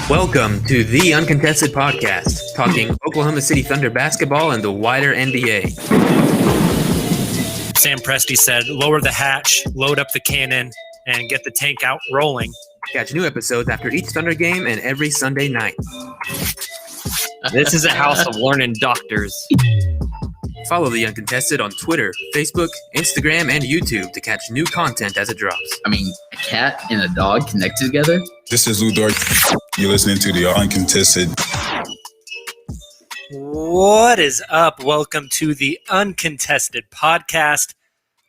Welcome to the Uncontested podcast, talking Oklahoma City Thunder basketball and the wider NBA. Sam Presti said, lower the hatch, load up the cannon, and get the tank out rolling. Catch new episodes after each Thunder game and every Sunday night. This is a house of learning doctors. Follow the Uncontested on Twitter, Facebook, Instagram, and YouTube to catch new content as it drops. I mean, a cat and a dog connected together? This is Lou Dort. You're listening to the Uncontested. What is up? Welcome to the Uncontested podcast.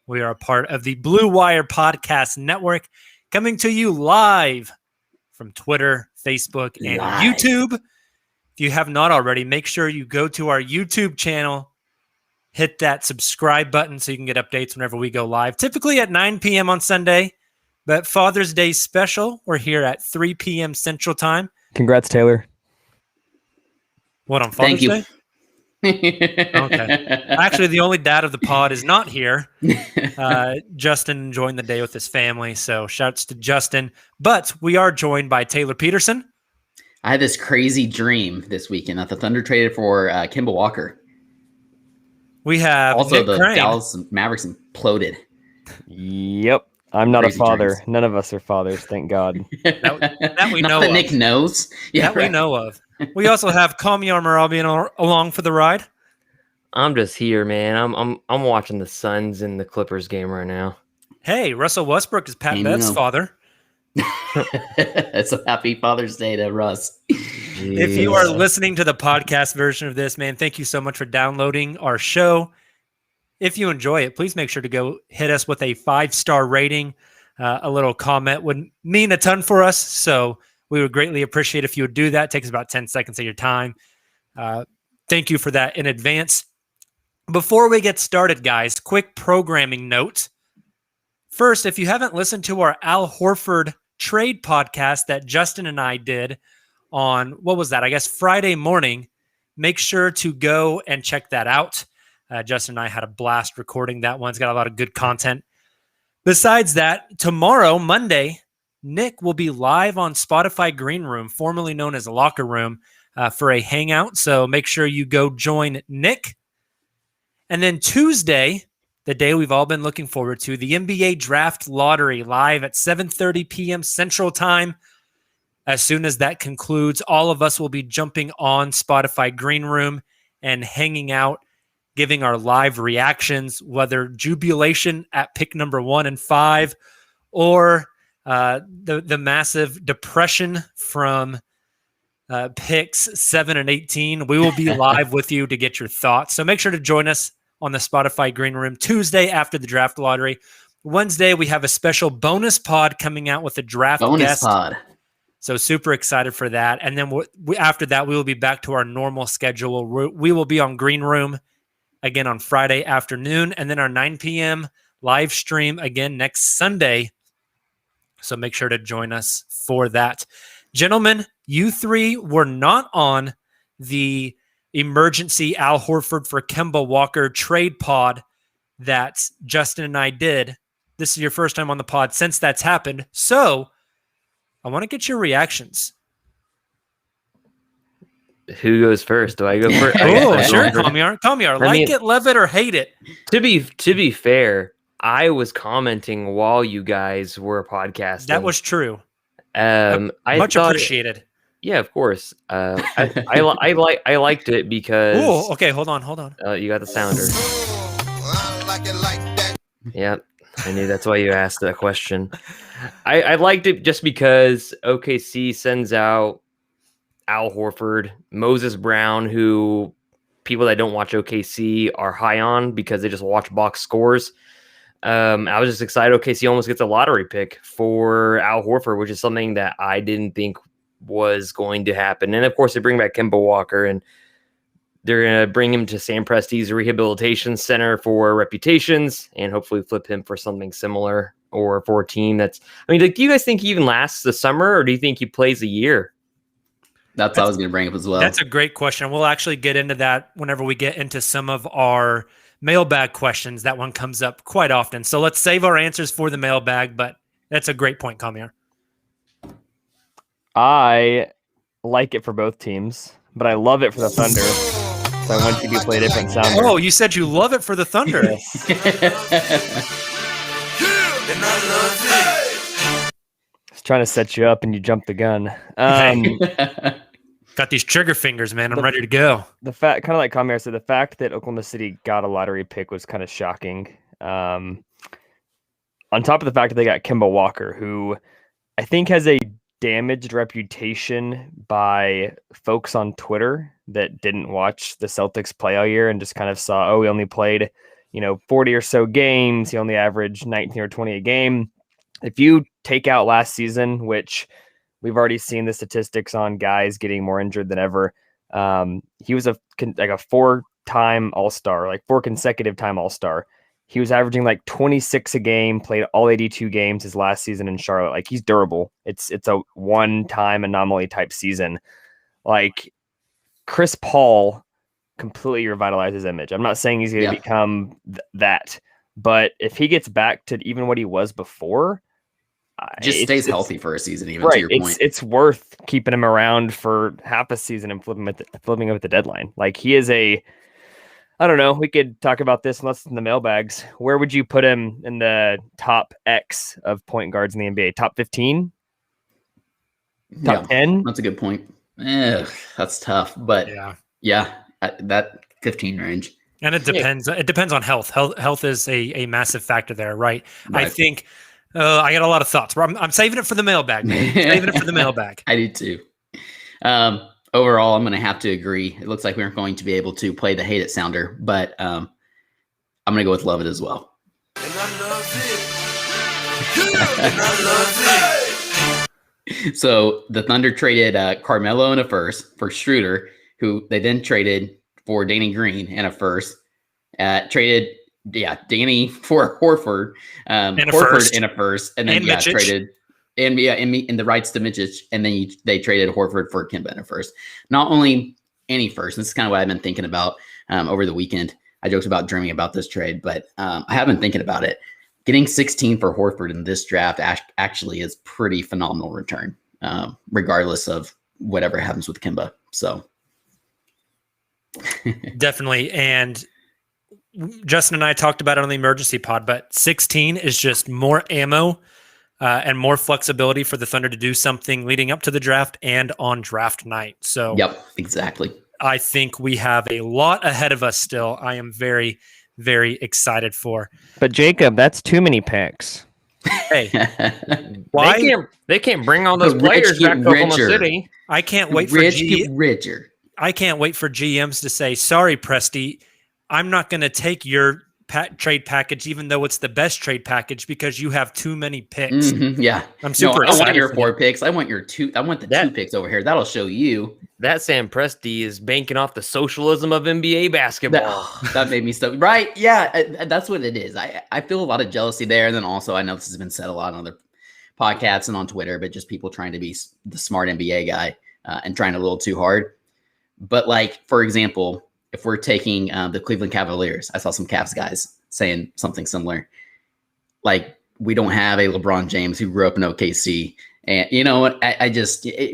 We are a part of the Blue Wire Podcast Network, coming to you live from Twitter, Facebook, and YouTube. If you have not already, make sure you go to our YouTube channel, hit that subscribe button so you can get updates whenever we go live, typically at 9 p.m. on Sunday. But Father's Day special, we're here at 3 p.m. Central Time. Congrats, Taylor. What, on Father's Day? Okay. Actually, the only dad of the pod is not here. Justin enjoying the day with his family, so shouts to Justin. But we are joined by Taylor Peterson. I had this crazy dream this weekend that the Thunder traded for Kemba Walker. We have also Nick the Crane. Dallas Mavericks imploded. Yep. I'm not Crazy a father. dreams. None of us are fathers, thank God. That we Not know that of. Nick knows. Yeah, That we know of. We also have Kamiar Marabian along for the ride. I'm just here, man. I'm watching the Suns and the Clippers game right now. Hey, Russell Westbrook is Pat And Bev's you know. father. So happy Father's Day to Russ. If you are listening to the podcast version of this, man, thank you so much for downloading our show. If you enjoy it, please make sure to go hit us with a 5-star rating. A little comment would mean a ton for us, so we would greatly appreciate if you would do that. It takes about 10 seconds of your time. Thank you for that in advance. Before we get started, guys, quick programming note. First, if you haven't listened to our Al Horford trade podcast that Justin and I did on, what was that? I guess Friday morning, make sure to go and check that out. Justin and I had a blast recording that one. It's got a lot of good content. Besides that, tomorrow, Monday, Nick will be live on Spotify Green Room, formerly known as Locker Room, for a hangout. So make sure you go join Nick. And then Tuesday, the day we've all been looking forward to, the NBA Draft Lottery live at 7:30 p.m. Central Time. As soon as that concludes, all of us will be jumping on Spotify Green Room and hanging out, giving our live reactions, whether jubilation at pick number 1 and 5 or the massive depression from picks 7 and 18. We will be live with you to get your thoughts. So make sure to join us on the Spotify Green Room Tuesday after the Draft Lottery. Wednesday, we have a special bonus pod coming out with a draft guest. Pod. So super excited for that. And then after that, we will be back to our normal schedule. We will be on Green Room again on Friday afternoon, and then our 9 p.m. live stream again next Sunday. So make sure to join us for that. Gentlemen, you three were not on the emergency Al Horford for Kemba Walker trade pod that Justin and I did. This is your first time on the pod since that's happened. So I want to get your reactions. Who goes first? Do I go first? Oh, sure, Kamiar. Like it, love it, or hate it. To be fair, I was commenting while you guys were podcasting. That was true. Much appreciated. Yeah, of course. I liked it because. Oh, okay. Hold on. You got the sounder. Yeah, I knew that's why you asked that question. I liked it just because OKC sends out Al Horford, Moses Brown, who people that don't watch OKC are high on because they just watch box scores. I was just excited. OKC almost gets a lottery pick for Al Horford, which is something that I didn't think was going to happen. And of course, they bring back Kemba Walker, and they're going to bring him to Sam Presti's rehabilitation center for reputations and hopefully flip him for something similar or for a team that's, I mean, do you guys think he even lasts the summer, or do you think he plays a year? That's what I was going to bring up as well. That's a great question. We'll actually get into that whenever we get into some of our mailbag questions. That one comes up quite often. So let's save our answers for the mailbag, but That's a great point, Kamiar. I like it for both teams, but I love it for the Thunder. So I want you to play a different sounder. Oh, you said you love it for the Thunder. Just trying to set you up and you jumped the gun. Got these trigger fingers, man. I'm ready to go. The fact, kind of like Kamiar said, the fact that Oklahoma City got a lottery pick was kind of shocking. On top of the fact that they got Kemba Walker, who I think has a damaged reputation by folks on Twitter that didn't watch the Celtics play all year and just kind of saw, oh, he only played, 40 or so games. He only averaged 19 or 20 a game. If you take out last season, which we've already seen the statistics on guys getting more injured than ever, he was a 4-time All-Star, like 4 consecutive time All-Star. He was averaging like 26 a game, played all 82 games his last season in Charlotte. Like, he's durable. It's a one-time anomaly type season. Like, Chris Paul completely revitalized his image. I'm not saying he's going to become that, but if he gets back to even what he was before, just stays healthy for a season, even right, to your point. It's worth keeping him around for half a season and flipping him at the deadline. Like, he is I don't know. We could talk about this unless it's in the mailbags. Where would you put him in the top X of point guards in the NBA? Top 15? Top 10? That's a good point. That's tough, but that 15 range. And it depends. It depends on health. Health is a massive factor there, right? I think I got a lot of thoughts. I'm saving it for the mailbag, man. Saving it for the mailbag. I do too. Overall, I'm going to have to agree. It looks like we aren't going to be able to play the hate it sounder, but I'm going to go with love it as well. And I love it. So the Thunder traded Carmelo in a first for Schroeder, who they then traded for Danny Green in a first. Traded Danny for Horford, Horford in a first, and then traded. And the rights to Mitchell, and then they traded Horford for Kemba in a first. Not only any first. This is kind of what I've been thinking about over the weekend. I joked about dreaming about this trade, but I have been thinking about it. Getting 16 for Horford in this draft actually is pretty phenomenal return, regardless of whatever happens with Kemba. So definitely. And Justin and I talked about it on the emergency pod, but 16 is just more ammo and more flexibility for the Thunder to do something leading up to the draft and on draft night. So, yep, exactly. I think we have a lot ahead of us still. I am very, very excited for. But Jacob, that's too many picks. Hey, why they can't bring all those players back to Oklahoma City? I can't wait for I can't wait for GMs to say, "Sorry, Presty, I'm not going to take your trade package, even though it's the best trade package, because you have too many picks." Mm-hmm, yeah, I'm super excited. I want your 4 picks. I want your 2. I want the 2 picks over here. That'll show you. That Sam Presti is banking off the socialism of NBA basketball. That made me so right. Yeah, that's what it is. I feel a lot of jealousy there, and then also I know this has been said a lot on other podcasts and on Twitter, but just people trying to be the smart NBA guy and trying a little too hard. But like, for example, if we're taking the Cleveland Cavaliers, I saw some Cavs guys saying something similar. Like, we don't have a LeBron James who grew up in OKC. And you know what?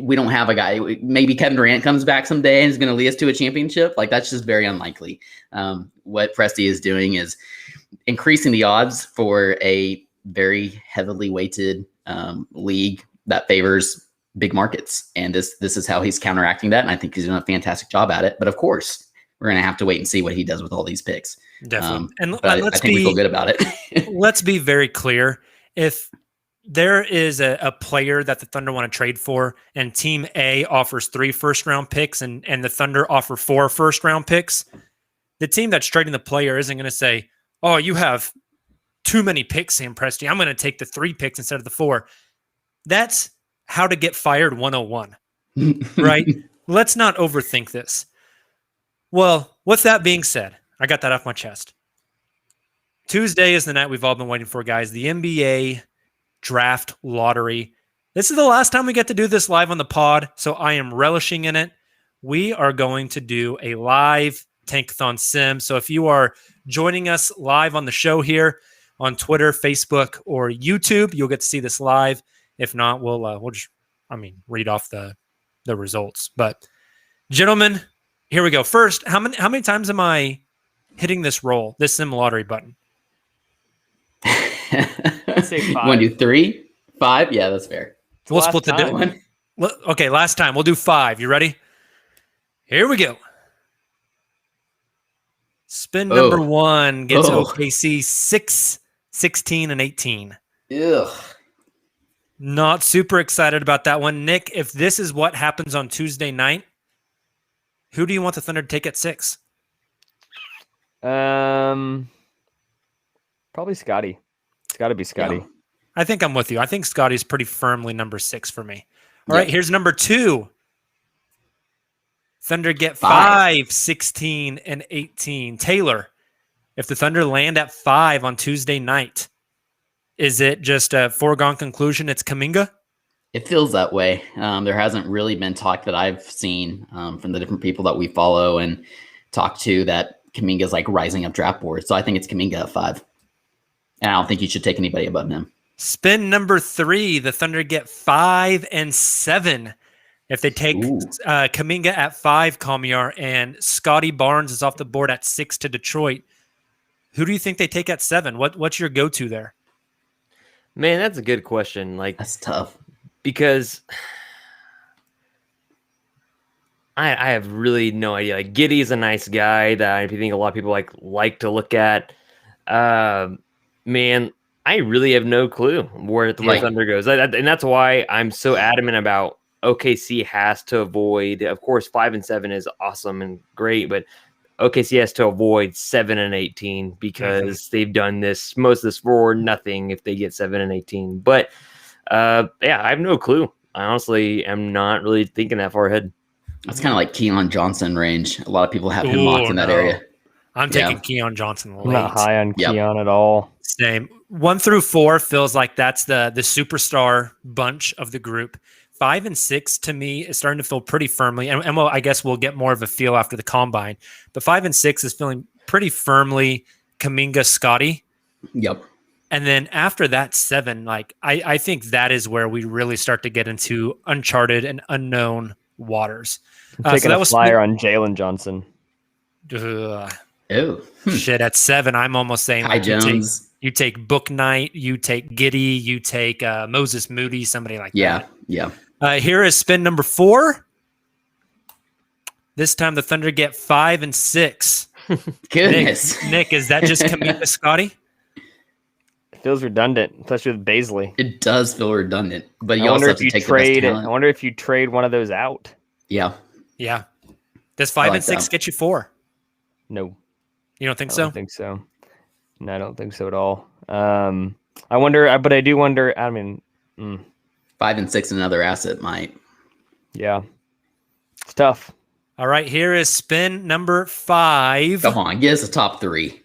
We don't have a guy. Maybe Kevin Durant comes back someday and is going to lead us to a championship. Like, that's just very unlikely. What Presti is doing is increasing the odds for a very heavily weighted league that favors big markets. And this is how he's counteracting that. And I think he's doing a fantastic job at it. But of course, we're going to have to wait and see what he does with all these picks. Definitely. And I think we feel good about it. Let's be very clear. If there is a player that the Thunder want to trade for, and Team A offers 3 first-round picks and the Thunder offer 4 first-round picks, the team that's trading the player isn't going to say, "Oh, you have too many picks, Sam Presti. I'm going to take the 3 picks instead of the 4. That's how to get fired 101, right? Let's not overthink this. Well, with that being said, I got that off my chest. Tuesday is the night we've all been waiting for, guys. The NBA draft lottery. This is the last time we get to do this live on the pod, so I am relishing in it. We are going to do a live Tankathon sim. So if you are joining us live on the show here, on Twitter, Facebook, or YouTube. You'll get to see this live. If not, we'll just, read off the results. But gentlemen, here we go. First, how many times am I hitting this sim lottery button? Say 5. Want to do 3, 5? Yeah, that's fair. We'll split the difference. Okay, last time. We'll do 5. You ready? Here we go. Spin number 1 gets OKC 6, 16, and 18. Ugh. Not super excited about that one. Nick, if this is what happens on Tuesday night, who do you want the Thunder to take at 6? Probably Scotty. It's got to be Scotty. Yeah. I think I'm with you. I think Scotty's pretty firmly number 6 for me. All right, here's number 2. Thunder get 5, 16, and 18. Taylor, if the Thunder land at 5 on Tuesday night, is it just a foregone conclusion it's Kuminga? It feels that way. There hasn't really been talk that I've seen from the different people that we follow and talk to that Kuminga's like rising up draft board. So I think it's Kuminga at 5. And I don't think you should take anybody above him. Spin number 3, the Thunder get 5 and 7. If they take Kuminga at 5, Kamiar, and Scotty Barnes is off the board at 6 to Detroit, who do you think they take at 7? What's your go-to there? Man, that's a good question. Like, That's tough. because I have really no idea. Like, Giddey's a nice guy that I think a lot of people like to look at. Man, I really have no clue where the Thunder goes, and that's why I'm so adamant about OKC has to avoid. Of course, 5 and 7 is awesome and great, but OKC has to avoid 7 and 18 because they've done most of this for nothing if they get 7 and 18. But I have no clue. I honestly am not really thinking that far ahead. That's kind of like Keon Johnson range. A lot of people have him locked in that area. I'm taking Keon Johnson late. I'm not high on Keon at all. Same. 1 through 4 feels like that's the superstar bunch of the group. 5 and 6 to me is starting to feel pretty firmly, and I guess we'll get more of a feel after the combine. But 5 and 6 is feeling pretty firmly Kuminga, Scotty. Yep. And then after that 7, I think that is where we really start to get into uncharted and unknown waters. I'm taking a flyer on Jalen Johnson. Shit, at 7, I'm almost saying Kai Jones. You take Book Knight, you take Giddey, you take Moses Moody, somebody like that. Yeah. Here is spin number 4. This time the Thunder get 5 and 6. Goodness. Nick, is that just Kuminga, Scotty? It feels redundant, especially with Baisley. It does feel redundant, but you also have to take the best talent. I wonder if you trade one of those out. Yeah. Yeah. Does 5 and 6 get you 4? No. You don't think I so? don't think so. No, I don't think so at all. I wonder, but I do wonder. 5 and 6, another asset might. Yeah, it's tough. All right, here is spin number 5. Come on, get us a top 3.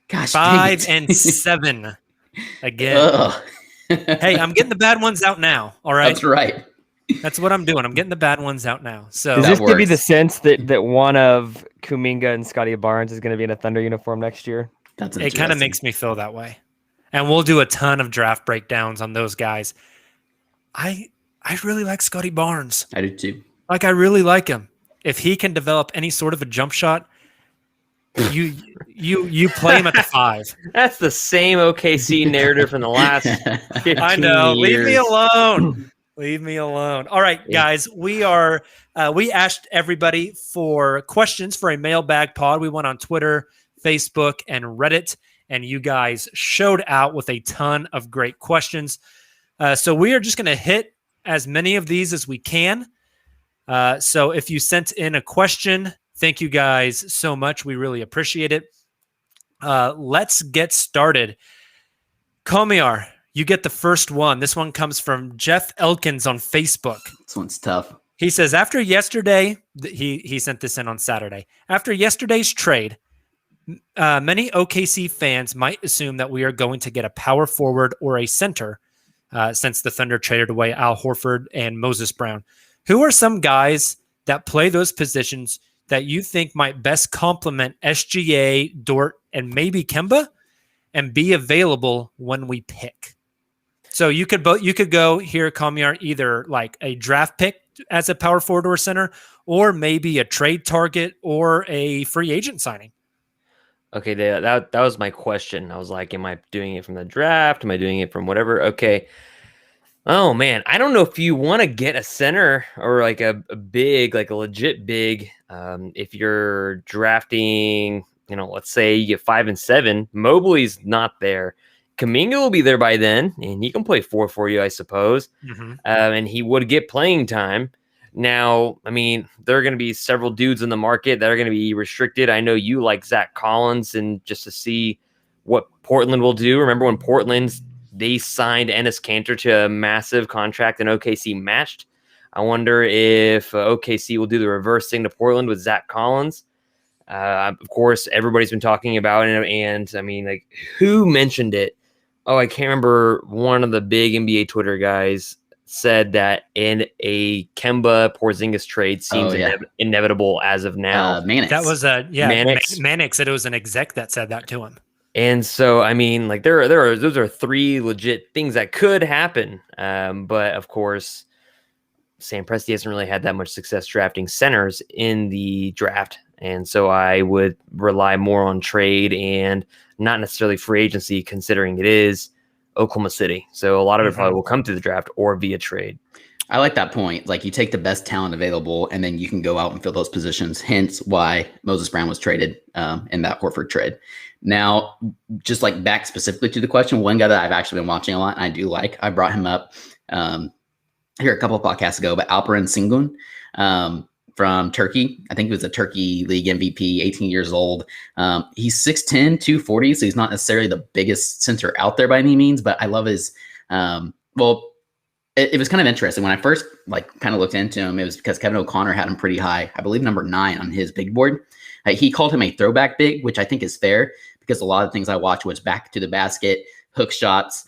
Gosh, 5 and 7 again. Hey, I'm getting the bad ones out now. All right, that's right. That's what I'm doing. I'm getting the bad ones out now. So does this give you the sense that one of Kuminga and Scotty Barnes is going to be in a Thunder uniform next year? It kind of makes me feel that way. And we'll do a ton of draft breakdowns on those guys. I really like Scotty Barnes. I do too. I really like him. If he can develop any sort of a jump shot, you play him at the 5. That's the same OKC narrative from the last 15 I know. years. Leave me alone. Leave me alone. All right, guys. We asked everybody for questions for a mailbag pod. We went on Twitter, Facebook, and Reddit, and you guys showed out with a ton of great questions. So we are just going to hit as many of these as we can. So if you sent in a question, thank you guys so much. We really appreciate it. Let's get started. Komiar, you get the first one. This one comes from Jeff Elkins on Facebook. This one's tough. He says, after yesterday, he sent this in on Saturday. After yesterday's trade, many OKC fans might assume that we are going to get a power forward or a center since the Thunder traded away Al Horford and Moses Brown. Who are some guys that play those positions that you think might best complement SGA, Dort, and maybe Kemba? and be available when we pick. So you could go here, Kamiar, either like a draft pick as a power forward or center, or maybe a trade target or a free agent signing. Okay, that was my question. I was like, am I doing it from the draft? Am I doing it from whatever? Okay. Oh man, I don't know if you want to get a center or like a big, like a legit big. If you're drafting, let's say you get 5 and 7, Mobley's not there. Kuminga will be there by then, and he can play 4 for you, I suppose. Mm-hmm. And he would get playing time. Now, I mean, there are going to be several dudes in the market that are going to be restricted. I know you like Zach Collins, and just to see what Portland will do. Remember when they signed Enes Kanter to a massive contract and OKC matched? I wonder if OKC will do the reverse thing to Portland with Zach Collins. Of course, everybody's been talking about it, and I mean, like, who mentioned it? Oh, I can't remember. One of the big NBA Twitter guys said that in a Kemba Porzingis trade seems inevitable as of now. Mannix. That was Mannix. Mannix said it was an exec that said that to him. And so, I mean, like those are 3 legit things that could happen. But of course, Sam Presti hasn't really had that much success drafting centers in the draft. And so I would rely more on trade and not necessarily free agency, considering it is Oklahoma City. So a lot of it probably will come through the draft or via trade. I like that point. Like, you take the best talent available and then you can go out and fill those positions. Hence why Moses Brown was traded in that Horford trade. Now, just like back specifically to the question, one guy that I've actually been watching a lot and I do like, I brought him up here a couple of podcasts ago, but Alperen Sengun from Turkey. I think he was a Turkey League MVP, 18 years old. He's 6'10", 240, so he's not necessarily the biggest center out there by any means, but I love his it was kind of interesting. When I first kind of looked into him, it was because Kevin O'Connor had him pretty high, I believe number 9 on his big board. He called him a throwback big, which I think is fair because a lot of things I watch was back to the basket, hook shots,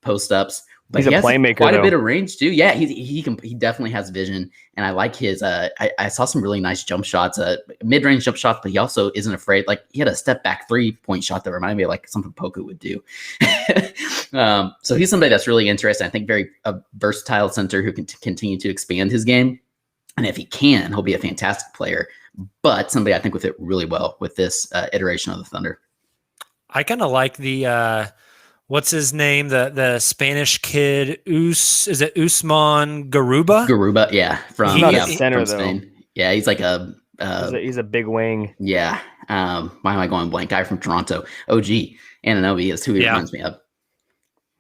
post ups. But he's a playmaker, quite a bit of range too. Yeah, he definitely has vision, and I like his. I saw some really nice jump shots, mid range jump shots, but he also isn't afraid. Like, he had a step back 3-point shot that reminded me of like something Poku would do. So he's somebody that's really interesting. I think very versatile center who can continue to expand his game, and if he can, he'll be a fantastic player. But somebody I think would fit really well with this iteration of the Thunder. I kind of like the. What's his name? The Spanish kid, is it Usman Garuba? Garuba, yeah. He's not a center, from Spain. though. Yeah, he's like he's a big wing. Yeah. Why am I going blank? Guy from Toronto. OG. Anunoby is who he reminds me of.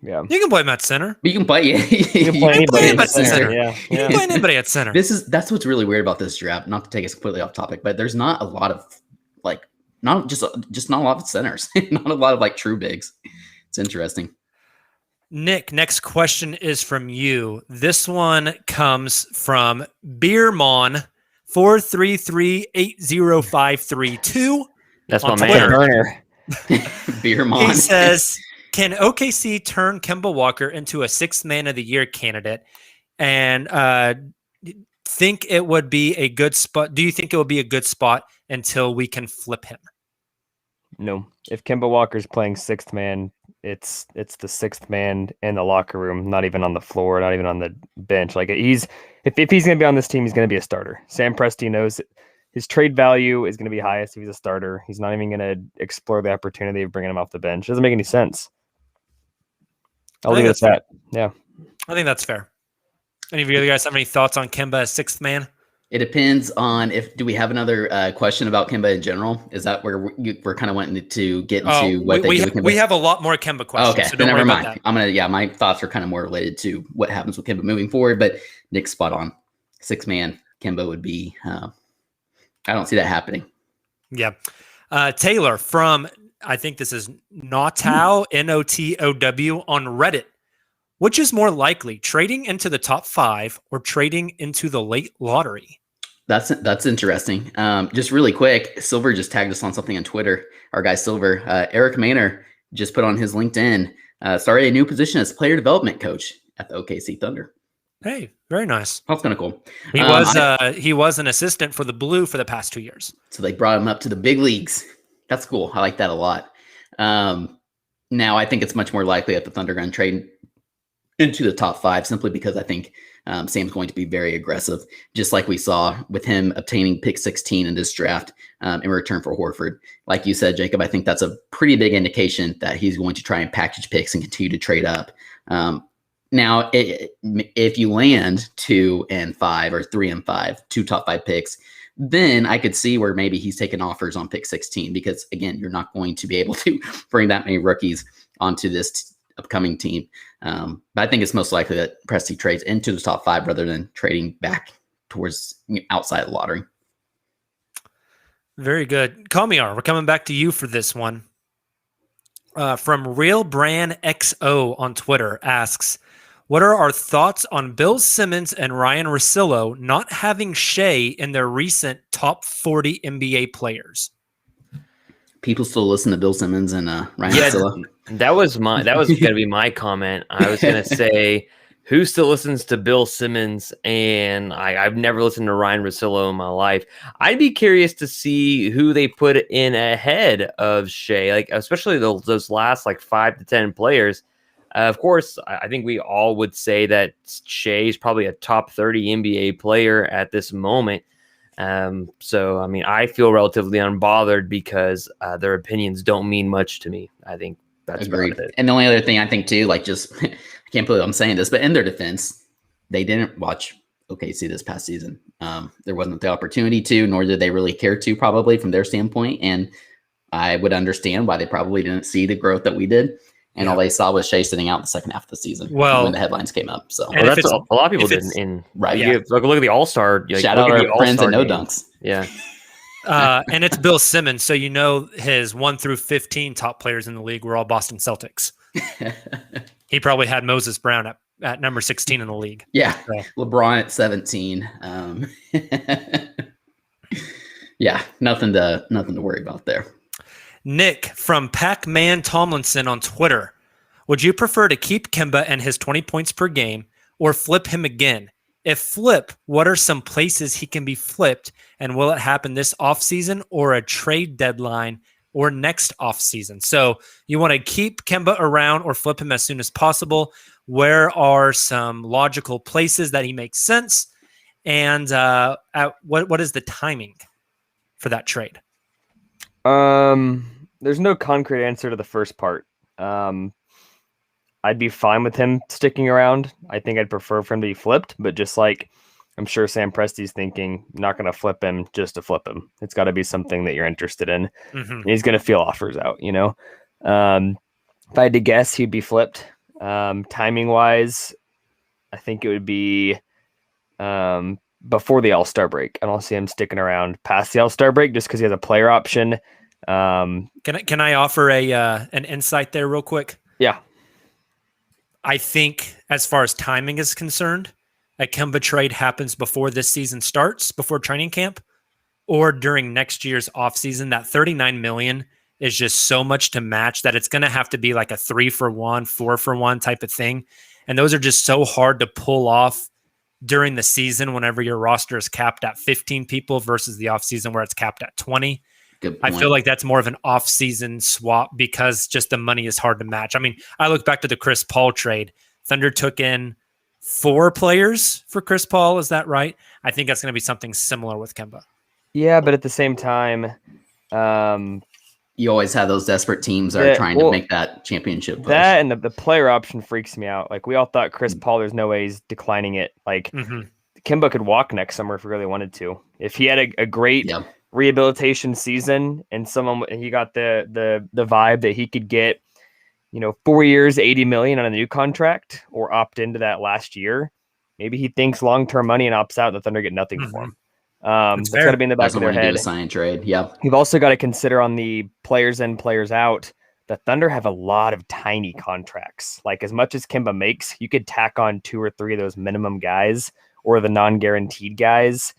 Yeah. You can play him at center. You can play, You can play anybody him at center. You can play anybody at center. That's what's really weird about this draft. Not to take us completely off topic, but there's not a lot of not a lot of centers. Not a lot of true bigs. It's interesting. Nick, next question is from you. This one comes from Beermon 433-80532. That's my Twitter. man. Beermon. He says, can OKC turn Kemba Walker into a 6th man of the year candidate? And think it would be a good spot? Do you think it would be a good spot until we can flip him? No. If Kemba Walker's playing 6th man, it's the 6th man in the locker room, not even on the floor, not even on the bench. Like, if he's going to be on this team, he's going to be a starter. Sam Presti knows his trade value is going to be highest if he's a starter. He's not even going to explore the opportunity of bringing him off the bench. It doesn't make any sense. I'll leave it at that. Yeah. I think that's fair. Any of you guys have any thoughts on Kemba as 6th man? It depends on do we have another question about Kemba in general? Is that where we're kind of wanting to get into what they do with Kemba? We have a lot more Kemba questions. Okay, so then don't never worry mind. about that. My thoughts are kind of more related to what happens with Kemba moving forward, but Nick's spot on. 6 man Kemba would be, I don't see that happening. Yeah. Taylor from, I think this is Notow, Notow on Reddit. Which is more likely, trading into the top 5 or trading into the late lottery? That's interesting. Just really quick, Silver just tagged us on something on Twitter. Our guy Silver, Eric Maynor, just put on his LinkedIn, started a new position as player development coach at the OKC Thunder. Hey, very nice. That's kind of cool. He was an assistant for the Blue for the past 2 years. So they brought him up to the big leagues. That's cool. I like that a lot. Now, I think it's much more likely that the Thunder are going to trade into the top 5 simply because I think Sam's going to be very aggressive, just like we saw with him obtaining pick 16 in this draft in return for Horford. Like you said, Jacob, I think that's a pretty big indication that he's going to try and package picks and continue to trade up. Now, if you land 2 and 5 or 3 and 5, 2 top 5 picks, then I could see where maybe he's taking offers on pick 16 because, again, you're not going to be able to bring that many rookies onto this upcoming team. But I think it's most likely that Presti trades into the top 5 rather than trading back towards outside the lottery. Very good. Kamiar, we're coming back to you for this one. From Real Brand XO on Twitter asks, what are our thoughts on Bill Simmons and Ryan Russillo not having Shea in their recent top 40 NBA players? People still listen to Bill Simmons and Ryan Russillo. That was going to be my comment. I was going to say, who still listens to Bill Simmons? And I've never listened to Ryan Russillo in my life. I'd be curious to see who they put in ahead of Shea, like especially those last like 5 to 10 players. Of course, I think we all would say that Shea is probably a top 30 NBA player at this moment. So, I mean, I feel relatively unbothered because their opinions don't mean much to me. I think that's agreed. About it. And the only other thing I think too, like just I can't believe I'm saying this, but in their defense, they didn't watch OKC this past season. There wasn't the opportunity to, nor did they really care to, probably from their standpoint. And I would understand why they probably didn't see the growth that we did. And all they saw was Shea sitting out the second half of the season when the headlines came up. So that's a lot of people didn't. Right. Yeah. Look at the All-Star. Shout out our friends at No Dunks. Yeah. And it's Bill Simmons. So, his 1 through 15 top players in the league were all Boston Celtics. He probably had Moses Brown at number 16 in the league. Yeah. So. LeBron at 17. Yeah. Nothing to worry about there. Nick from Pac-Man Tomlinson on Twitter. Would you prefer to keep Kemba and his 20 points per game or flip him again? If flip, what are some places he can be flipped? And will it happen this offseason or a trade deadline or next offseason? So you want to keep Kemba around or flip him as soon as possible. Where are some logical places that he makes sense? And what is the timing for that trade? There's no concrete answer to the first part. I'd be fine with him sticking around. I think I'd prefer for him to be flipped, but just like I'm sure Sam Presti's thinking, not going to flip him just to flip him. It's got to be something that you're interested in. Mm-hmm. He's going to feel offers out, If I had to guess, he'd be flipped. Timing wise, I think it would be before the All-Star break. I don't see him sticking around past the All-Star break just because he has a player option. Can I offer an insight there real quick? Yeah. I think as far as timing is concerned, a Kemba trade happens before this season starts, before training camp, or during next year's offseason. That $39 million is just so much to match that it's going to have to be like a 3-for-1, 4-for-1 type of thing. And those are just so hard to pull off during the season whenever your roster is capped at 15 people versus the offseason where it's capped at 20. I feel like that's more of an off-season swap because just the money is hard to match. I mean, I look back to the Chris Paul trade. Thunder took in 4 players for Chris Paul. Is that right? I think that's going to be something similar with Kemba. Yeah, but at the same time, you always have those desperate teams that are trying to make that championship push. That and the player option freaks me out. Like we all thought Chris Paul, there's no way he's declining it. Like Kemba could walk next summer if he really wanted to. If he had a great rehabilitation season and he got the vibe that he could get, 4 years, $80 million on a new contract or opt into that last year. Maybe he thinks long-term money and opts out and the Thunder get nothing for him. That's got to be in the back of their head. Sign trade. Yeah. You've also got to consider on the players in, players out, the Thunder have a lot of tiny contracts. Like as much as Kemba makes, you could tack on 2 or 3 of those minimum guys or the non-guaranteed guys,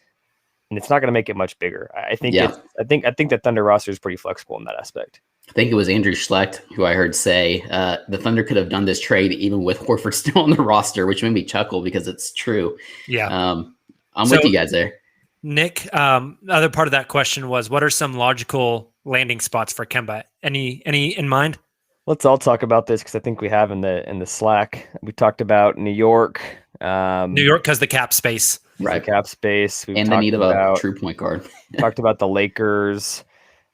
and it's not going to make it much bigger. I think the Thunder roster is pretty flexible in that aspect. I think it was Andrew Schlecht who I heard say the Thunder could have done this trade even with Horford still on the roster, which made me chuckle because it's true. Yeah. I'm with you guys there. Nick, the other part of that question was, what are some logical landing spots for Kemba? Any in mind? Let's all talk about this because I think we have in the Slack. We talked about New York. New York has the cap space. Right. The cap space. We've And the need of a true point guard. Talked about the Lakers.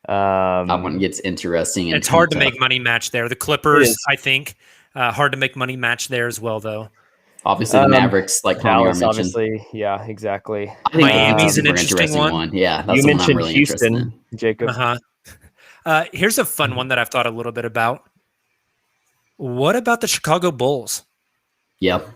That one gets interesting. It's hard to make money match there. The Clippers, I think, hard to make money match there as well, though. Obviously, the Mavericks, like Dallas, mentioned. obviously, yeah, exactly. I think Miami's an interesting one. Yeah, that's you the one mentioned I'm really Houston, interested in. Jacob. Here's a fun one that I've thought a little bit about. What about the Chicago Bulls? Yep,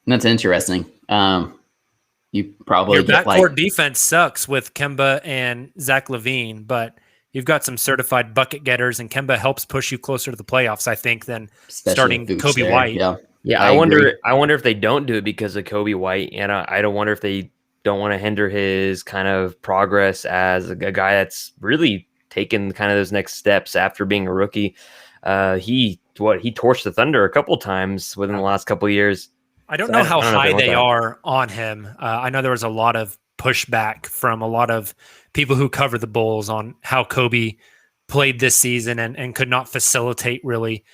that's interesting. You probably Your get backcourt defense sucks with Kemba and Zach LaVine, but you've got some certified bucket getters, and Kemba helps push you closer to the playoffs, I think, than starting Kobe White. Yeah, I wonder if they don't do it because of Kobe White, and I don't wonder if they don't want to hinder his kind of progress as a guy that's really taken kind of those next steps after being a rookie. He torched the Thunder a couple times within the last couple of years. I don't know how high they are on him. I know there was a lot of pushback from a lot of people who cover the Bulls on how Kobe played this season and could not facilitate really.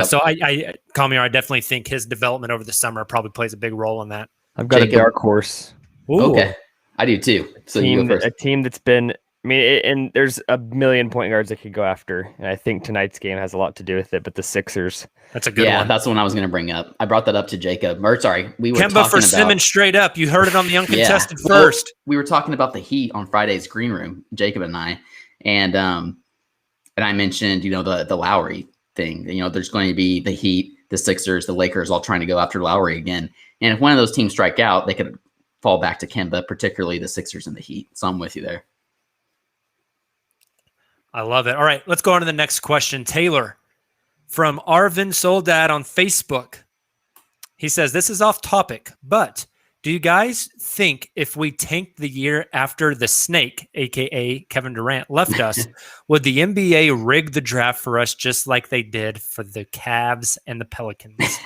So I definitely think his development over the summer probably plays a big role in that. I've got a dark horse. Ooh. Okay, I do too. So a team that's been. I mean, and there's a million point guards that could go after, and I think tonight's game has a lot to do with it. But the Sixers, that's a good one. Yeah, that's the one I was going to bring up. I brought that up to Jacob. We were Kemba talking for about Simmons straight up. You heard it on the Uncontested first. We were talking about the Heat on Friday's Green Room, Jacob and I, and I mentioned the Lowry thing. There's going to be the Heat, the Sixers, the Lakers all trying to go after Lowry again. And if one of those teams strike out, they could fall back to Kemba, particularly the Sixers and the Heat. So I'm with you there. I love it. All right, let's go on to the next question. Taylor from Arvin Soldad on Facebook. He says, this is off topic, but do you guys think if we tanked the year after the snake, a.k.a. Kevin Durant, left us, would the NBA rig the draft for us just like they did for the Cavs and the Pelicans?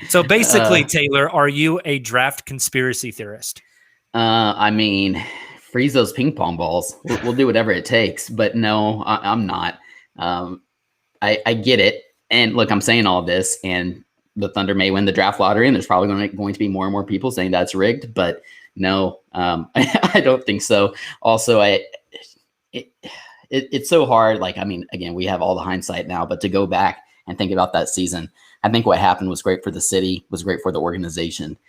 So basically, Taylor, are you a draft conspiracy theorist? I mean, freeze those ping pong balls. We'll do whatever it takes. But no, I'm not. I get it. And look, I'm saying all of this, and the Thunder may win the draft lottery, and there's probably going to be more and more people saying that's rigged. But no, I don't think so. Also, it's so hard. Like, I mean, again, we have all the hindsight now, but to go back and think about that season, I think what happened was great for the city, was great for the organization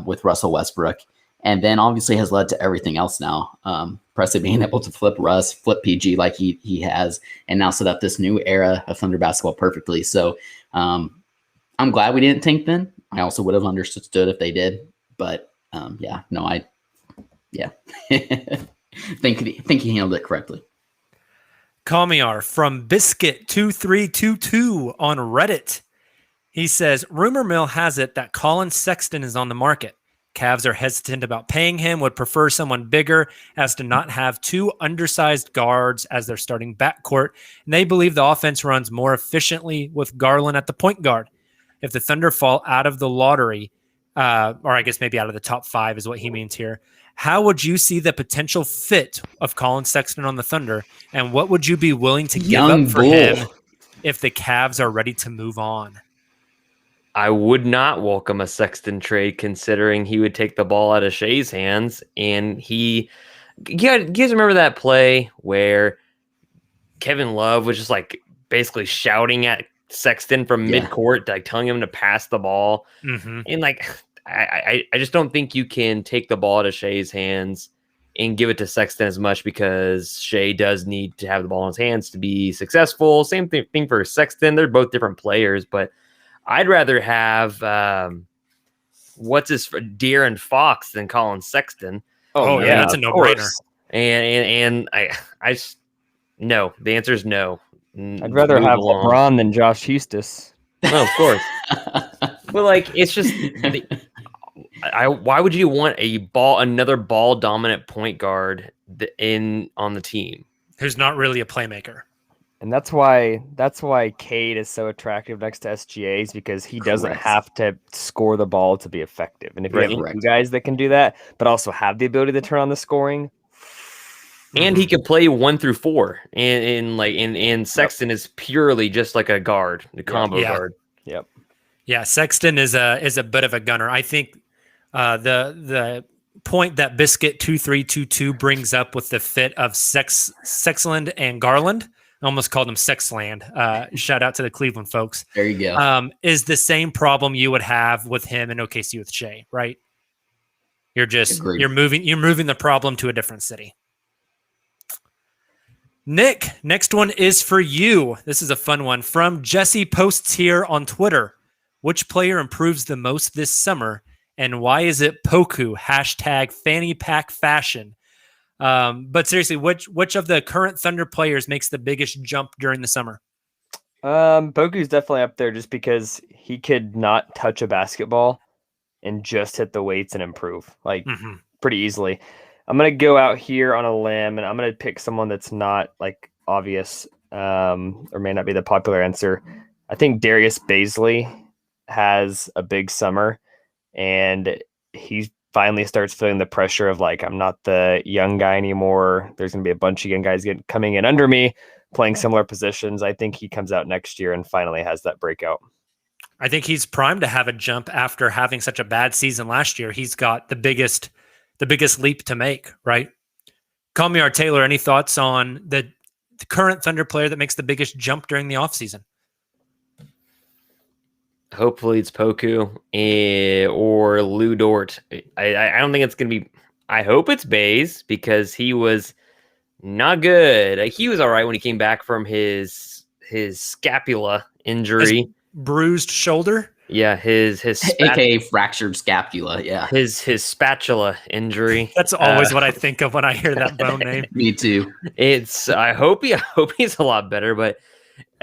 with Russell Westbrook. And then obviously has led to everything else now. Presley being able to flip Russ, flip PG like he has, and now set up this new era of Thunder basketball perfectly. So I'm glad we didn't tank then. I also would have understood if they did. But think he handled it correctly. Kamiar from Biscuit2322 on Reddit. He says, rumor mill has it that Colin Sexton is on the market. Cavs are hesitant about paying him, would prefer someone bigger as to not have two undersized guards as their starting backcourt, and they believe the offense runs more efficiently with Garland at the point guard. If the Thunder fall out of the lottery, or I guess maybe out of the top 5 is what he means here, how would you see the potential fit of Colin Sexton on the Thunder, and what would you be willing to give up for him if the Cavs are ready to move on? I would not welcome a Sexton trade, considering he would take the ball out of Shea's hands. And you guys remember that play where Kevin Love was just like basically shouting at Sexton from midcourt, like telling him to pass the ball. Mm-hmm. And like, I just don't think you can take the ball out of Shea's hands and give it to Sexton as much, because Shea does need to have the ball in his hands to be successful. Same thing for Sexton. They're both different players, but I'd rather have De'Aaron Fox than Colin Sexton. Oh yeah, that's a no-brainer. And I no. The answer is no. I'd rather have LeBron than Josh Hustis. No, of course. But like, it's just why would you want another ball dominant point guard on the team who's not really a playmaker? And that's why Cade is so attractive next to SGAs, because he doesn't have to score the ball to be effective. And if you have two guys that can do that, but also have the ability to turn on the scoring, And he could play 1 through 4, and Sexton is purely just like a guard, a combo guard. Yep. Yeah, Sexton is a bit of a gunner. I think the point that Biscuit 2322 brings up with the fit of Sexland and Garland, I almost called him Sexland. Shout out to the Cleveland folks. There you go. Is the same problem you would have with him in OKC with Shea, right? You're moving the problem to a different city. Nick, next one is for you. This is a fun one from Jesse Posts here on Twitter. Which player improves the most this summer, and why is it Poku? # fanny pack fashion. But seriously, which of the current Thunder players makes the biggest jump during the summer? Poku's definitely up there just because he could not touch a basketball and just hit the weights and improve pretty easily. I'm going to go out here on a limb, and I'm going to pick someone that's not like obvious or may not be the popular answer. I think Darius Baisley has a big summer, and he finally starts feeling the pressure of like, I'm not the young guy anymore. There's going to be a bunch of young guys coming in under me, playing similar positions. I think he comes out next year and finally has that breakout. I think he's primed to have a jump after having such a bad season last year. He's got the biggest leap to make, right? Call me our Taylor. Any thoughts on the current Thunder player that makes the biggest jump during the offseason? Hopefully it's Poku or Lou Dort. I don't think it's going to be... I hope it's Bays because he was not good. He was all right when he came back from his scapula injury. Bruised shoulder? Yeah, his aka fractured scapula. Yeah, his spatula injury. That's always what I think of when I hear that bone name. Me too. I hope he's a lot better, but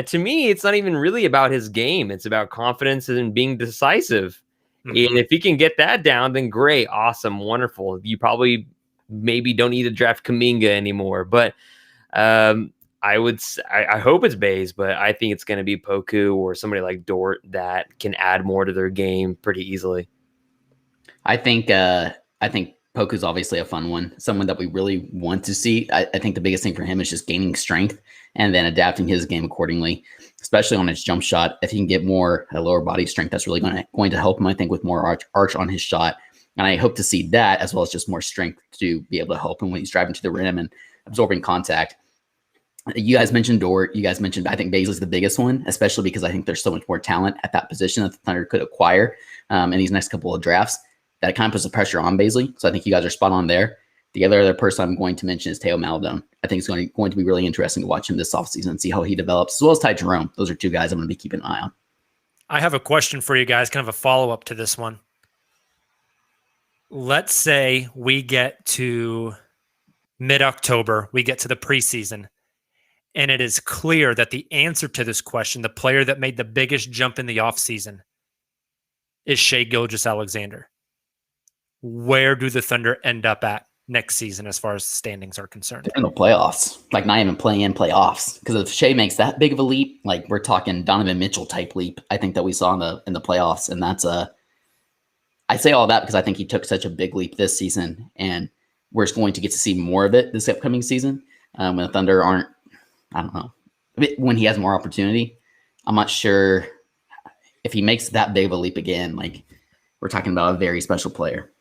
to me, it's not even really about his game. It's about confidence and being decisive. And if he can get that down, then great, awesome, wonderful. You probably maybe don't need to draft Kuminga anymore, but I hope it's Bays, but I think it's going to be Poku or somebody like Dort that can add more to their game pretty easily. I think Poku's obviously a fun one, someone that we really want to see. I think the biggest thing for him is just gaining strength and then adapting his game accordingly, especially on his jump shot. If he can get more lower body strength, that's really going to help him, I think, with more arch on his shot. And I hope to see that as well as just more strength to be able to help him when he's driving to the rim and absorbing contact. You guys mentioned Dort. You guys mentioned, I think Baisley's the biggest one, especially because I think there's so much more talent at that position that the Thunder could acquire in these next couple of drafts. That kind of puts the pressure on Baisley. So I think you guys are spot on there. The other person I'm going to mention is Teo Maladon. I think it's going to be really interesting to watch him this offseason and see how he develops, as well as Ty Jerome. Those are two guys I'm going to be keeping an eye on. I have a question for you guys, kind of a follow-up to this one. Let's say we get to mid-October, we get to the preseason, and it is clear that the answer to this question, the player that made the biggest jump in the offseason, is Shai Gilgeous-Alexander. Where do the Thunder end up at next season as far as standings are concerned? In the playoffs, like not even playing in playoffs. Because if Shai makes that big of a leap, like we're talking Donovan Mitchell type leap, I think that we saw in the playoffs. And that's I say all that because I think he took such a big leap this season, and we're going to get to see more of it this upcoming season. When the Thunder aren't, I don't know, when he has more opportunity, I'm not sure if he makes that big of a leap again. Like we're talking about a very special player.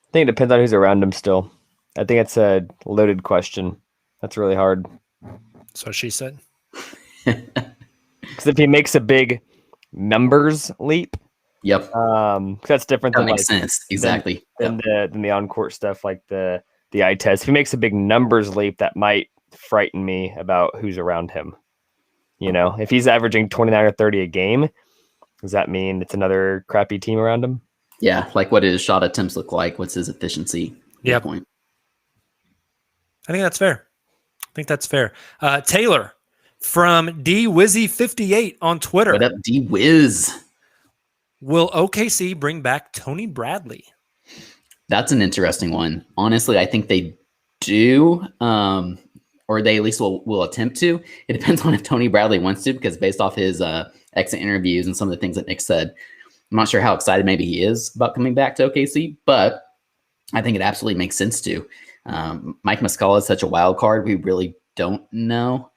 I think it depends on who's around him still. I think it's a loaded question. That's really hard. So she said. Because if he makes a big numbers leap, yep, that's different. That makes sense. Exactly. Than the on-court stuff like the eye test. If he makes a big numbers leap, that might frighten me about who's around him. You know, if he's averaging 29 or 30 a game, does that mean it's another crappy team around him? Yeah, like what his shot attempts look like? What's his efficiency? Yeah, point. I think that's fair. Taylor from DWizzy58 on Twitter. What up, DWiz? Will OKC bring back Tony Bradley? That's an interesting one. Honestly, I think they do, or they at least will attempt to. It depends on if Tony Bradley wants to, because based off his exit interviews and some of the things that Nick said, I'm not sure how excited maybe he is about coming back to OKC, but I think it absolutely makes sense to. Mike Muscala is such a wild card. We really don't know.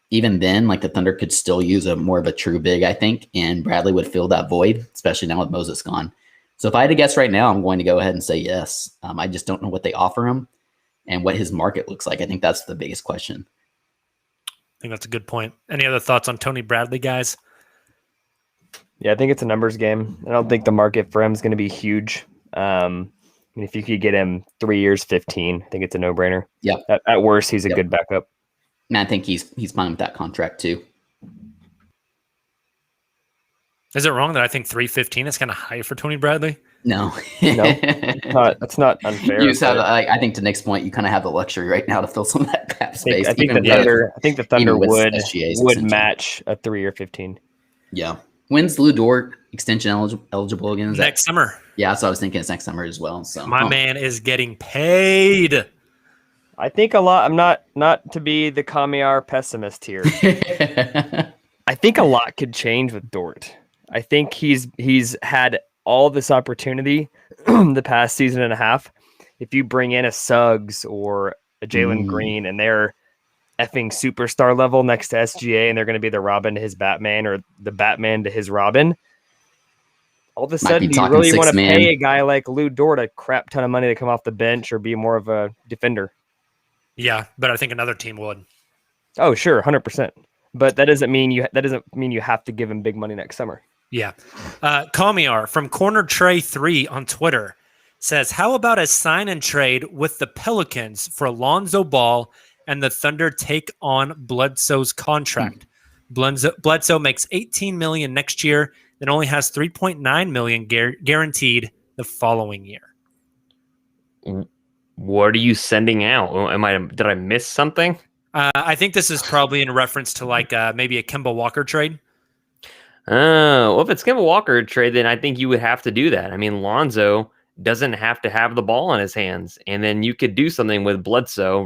Even then, like the Thunder could still use more of a true big, I think, and Bradley would fill that void, especially now with Moses gone. So if I had to guess right now, I'm going to go ahead and say yes. I just don't know what they offer him and what his market looks like. I think that's the biggest question. I think that's a good point. Any other thoughts on Tony Bradley, guys? Yeah, I think it's a numbers game. I don't think the market for him is going to be huge. If you could get him 3 years, 15, I think it's a no-brainer. Yeah. At worst, he's a good backup. And I think he's fine with that contract too. Is it wrong that I think 315 is kind of high for Tony Bradley? No, that's not unfair. You just have, I think to Nick's point, you kind of have the luxury right now to fill some of that cap space. I think the Thunder would match a 3 or 15. Yeah. When's Lou Dort extension eligible again? Next summer. Yeah, so I was thinking it's next summer as well. So my man is getting paid. I think a lot. I'm not to be the Kamiar pessimist here. I think a lot could change with Dort. I think he's had all this opportunity the past season and a half. If you bring in a Suggs or a Jalen Green and they're effing superstar level next to SGA and they're going to be the Robin to his Batman or the Batman to his Robin, all of a sudden you really want to pay a guy like Lou Dort a crap ton of money to come off the bench or be more of a defender. Yeah, but I think another team would. Oh, sure, 100%. But that doesn't mean you have to give him big money next summer. Yeah. Kamiar from Corner Tray 3 on Twitter says, how about a sign and trade with the Pelicans for Lonzo Ball and the Thunder take on Bledsoe's contract? Bledsoe makes $18 million next year, then only has $3.9 million guaranteed the following year. What are you sending out? Did I miss something? I think this is probably in reference to like maybe a Kemba Walker trade. Well, if it's Kemba Walker trade, then I think you would have to do that. I mean, Lonzo doesn't have to have the ball in his hands, and then you could do something with Bledsoe.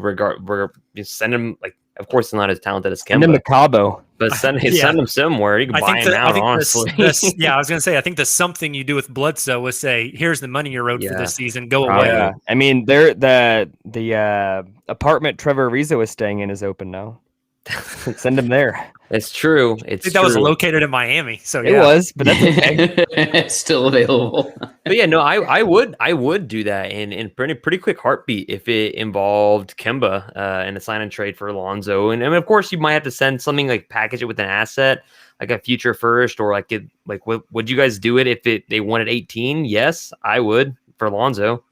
Just send him, like, of course, he's not as talented as Kemba. Send him to Cabo, but send him somewhere. You can buy him out, honestly. I was going to say, I think the something you do with Bledsoe is say, here's the money you owed for this season. Go away. Yeah. I mean, the apartment Trevor Ariza was staying in is open now. Send him there. It's true. I think that was located in Miami. So it was, but that's okay. It's still available. But yeah, no, I would do that in pretty quick heartbeat if it involved Kemba and a sign and trade for Lonzo. And I mean, of course, you might have to send something like package it with an asset, like a future first, or would you guys do it if they wanted 18? Yes, I would for Lonzo.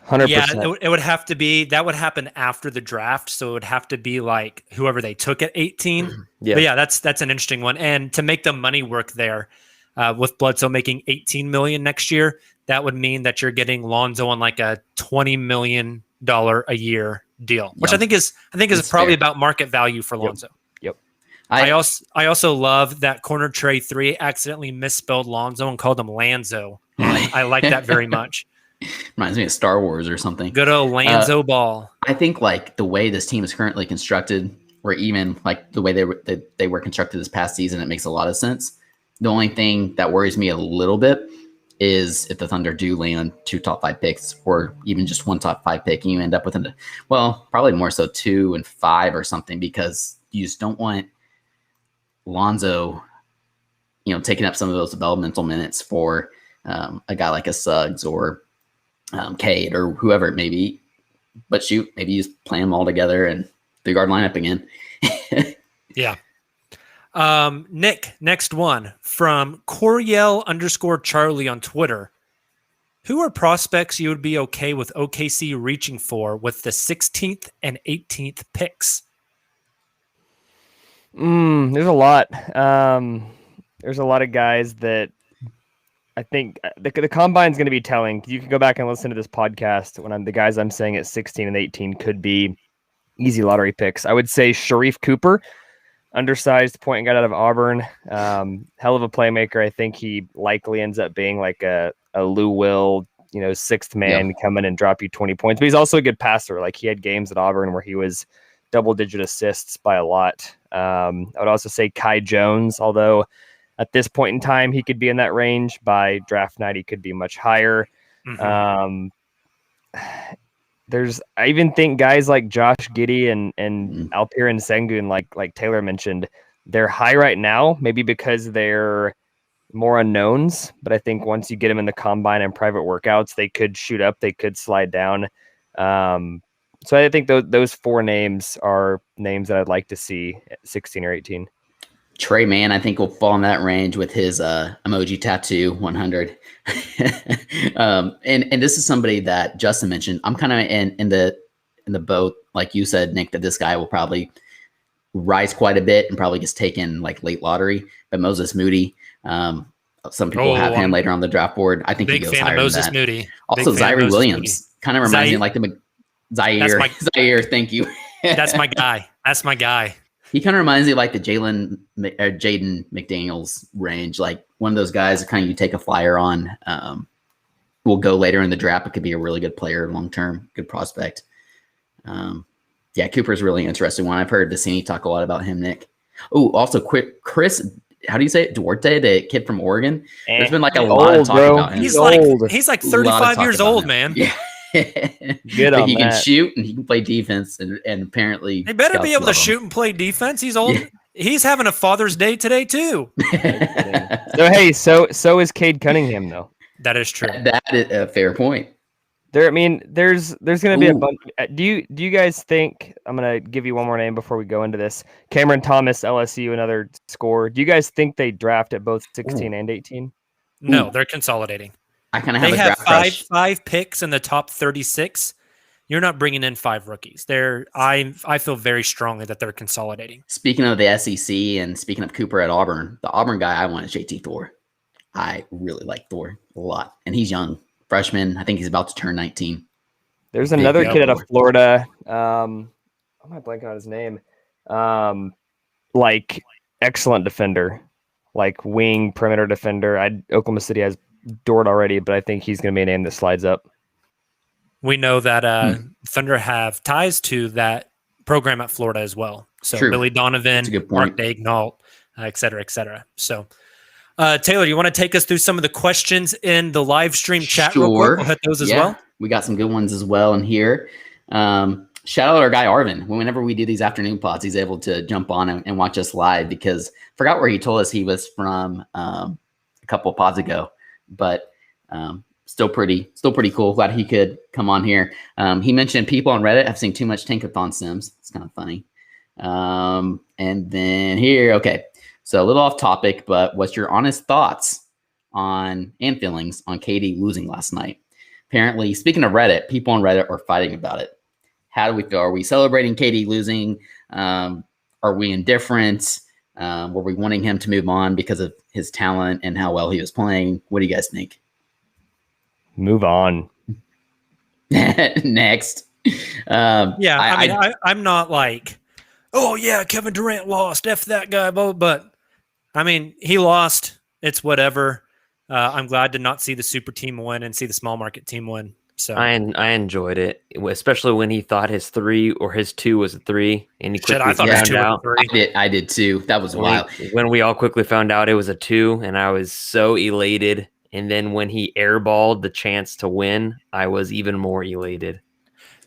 100%. Yeah, it would have to be, that would happen after the draft. So it would have to be like whoever they took at 18. Yeah. But yeah, that's an interesting one. And to make the money work there, with Bledsoe making $18 million next year, that would mean that you're getting Lonzo on like a $20 million a year deal, which I think is probably fair. About market value for Lonzo. Yep. I also love that Corner Tray 3 accidentally misspelled Lonzo and called him Lanzo. I like that very much. Reminds me of Star Wars or something. Good old Lanzo Ball. I think like the way this team is currently constructed, or even like the way they were constructed this past season, it makes a lot of sense. The only thing that worries me a little bit is if the Thunder do land 2 top 5 picks, or even just 1 top 5 pick, and you end up with probably more so 2 and 5 or something, because you just don't want Lonzo, taking up some of those developmental minutes for a guy like a Suggs or Cade or whoever it may be. But shoot, maybe you just play them all together and 3-guard lineup again. Yeah. Nick, next one from Coriel_Charlie on Twitter. Who are prospects you would be okay with OKC reaching for with the 16th and 18th picks? There's a lot. There's a lot of guys that I think the combine is going to be telling. You can go back and listen to this podcast when the guys I'm saying at 16 and 18 could be easy lottery picks. I would say Sharif Cooper, undersized point guard out of Auburn, hell of a playmaker. I think he likely ends up being like a Lou Will, sixth man come in and drop you 20 points. But he's also a good passer. Like he had games at Auburn where he was double-digit assists by a lot. I would also say Kai Jones, although at this point in time, he could be in that range. By draft night, he could be much higher. I even think guys like Josh Giddey and Alperen Sengun, like Taylor mentioned, they're high right now, maybe because they're more unknowns. But I think once you get them in the combine and private workouts, they could shoot up, they could slide down. So I think those 4 names are names that I'd like to see at 16 or 18. Trey Mann, I think, will fall in that range with his emoji tattoo 100. And this is somebody that Justin mentioned. I'm kind of in the boat, like you said, Nick, that this guy will probably rise quite a bit and probably gets taken like late lottery. But Moses Moody, some people have him later on the draft board. I think he goes higher Moses than that. Moody. Also, Zaire Williams kind of reminds me like the Zaire. Zaire, thank you. That's my guy. That's my guy. He kind of reminds me of like the Jaden McDaniels range, like one of those guys that kind of you take a flyer on. Will go later in the draft. It could be a really good player long term, good prospect. Yeah, Cooper's really interesting one. I've heard Vicini talk a lot about him, Nick. Oh, also quick, Chris, how do you say it? Duarte, the kid from Oregon. There's been like a lot of talk about him. He's like 35 years old, man. Yeah. Good on he can that. shoot and he can play defense and apparently he better be able to shoot and play defense. He's old. Yeah. He's having a Father's Day today too. So is Cade Cunningham though. That is true. That is a fair point. There's going to be a bunch. Do you guys think, I'm going to give you one more name before we go into this. Cameron Thomas, LSU, another score. Do you guys think they draft at both 16 and 18? No, they're consolidating. I kind of have five picks in the top 36. You're not bringing in 5 rookies. I feel very strongly that they're consolidating. Speaking of the SEC and speaking of Cooper at Auburn, the Auburn guy I want is JT Thor. I really like Thor a lot, and he's young. Freshman. I think he's about to turn 19. There's another kid out of Florida. I'm not blanking on his name. Like excellent defender, like wing perimeter defender. Oklahoma City has Dort already, but I think he's going to be a name that slides up. We know that Thunder have ties to that program at Florida as well. So True. Billy Donovan, Mark Daignault, et cetera, et cetera. So Taylor, you want to take us through some of the questions in the live stream chat? Sure. Real quick? We'll hit those as well. We got some good ones as well in here. Shout out our guy Arvin. Whenever we do these afternoon pods, he's able to jump on and watch us live because I forgot where he told us he was from a couple of pods ago, but still pretty cool. Glad he could come on here. He mentioned people on Reddit have seen too much Tankathon sims. It's kind of funny. And then here, okay. So a little off topic, but what's your honest thoughts on and feelings on KD losing last night? Apparently, speaking of Reddit, people on Reddit are fighting about it. How do we feel? Are we celebrating KD losing? Are we indifferent? Were we wanting him to move on because of his talent and how well he was playing? What do you guys think? Move on. Next. I'm not like, oh yeah, Kevin Durant lost. F that guy. But I mean, he lost. It's whatever. I'm glad to not see the super team win and see the small market team win. So I enjoyed it, especially when he thought his 3 or his 2 was a 3, and he quickly found out. I did too. That was wild. When we all quickly found out it was a 2, and I was so elated. And then when he airballed the chance to win, I was even more elated.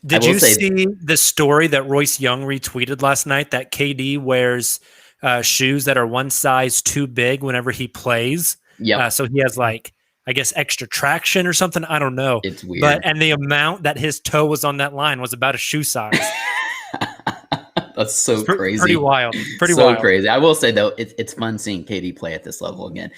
Did you see the story that Royce Young retweeted last night that KD wears shoes that are one size too big whenever he plays? Yeah. So he has like, I guess, extra traction or something. I don't know. It's weird. And the amount that his toe was on that line was about a shoe size. That's so crazy. Pretty wild. So crazy. I will say, though, it's fun seeing KD play at this level again.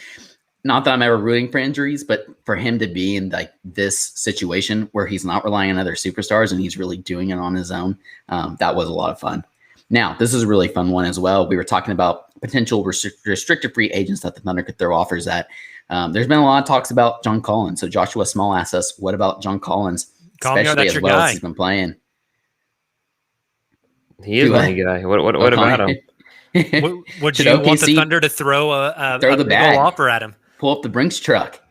Not that I'm ever rooting for injuries, but for him to be in like this situation where he's not relying on other superstars and he's really doing it on his own, that was a lot of fun. Now, this is a really fun one as well. We were talking about potential restricted free agents that the Thunder could throw offers at. There's been a lot of talks about John Collins. So Joshua Small asked us, what about John Collins, especially as well as he's been playing? He is my guy. What about him? Would you want the Thunder to throw a big offer at him? Pull up the Brinks truck.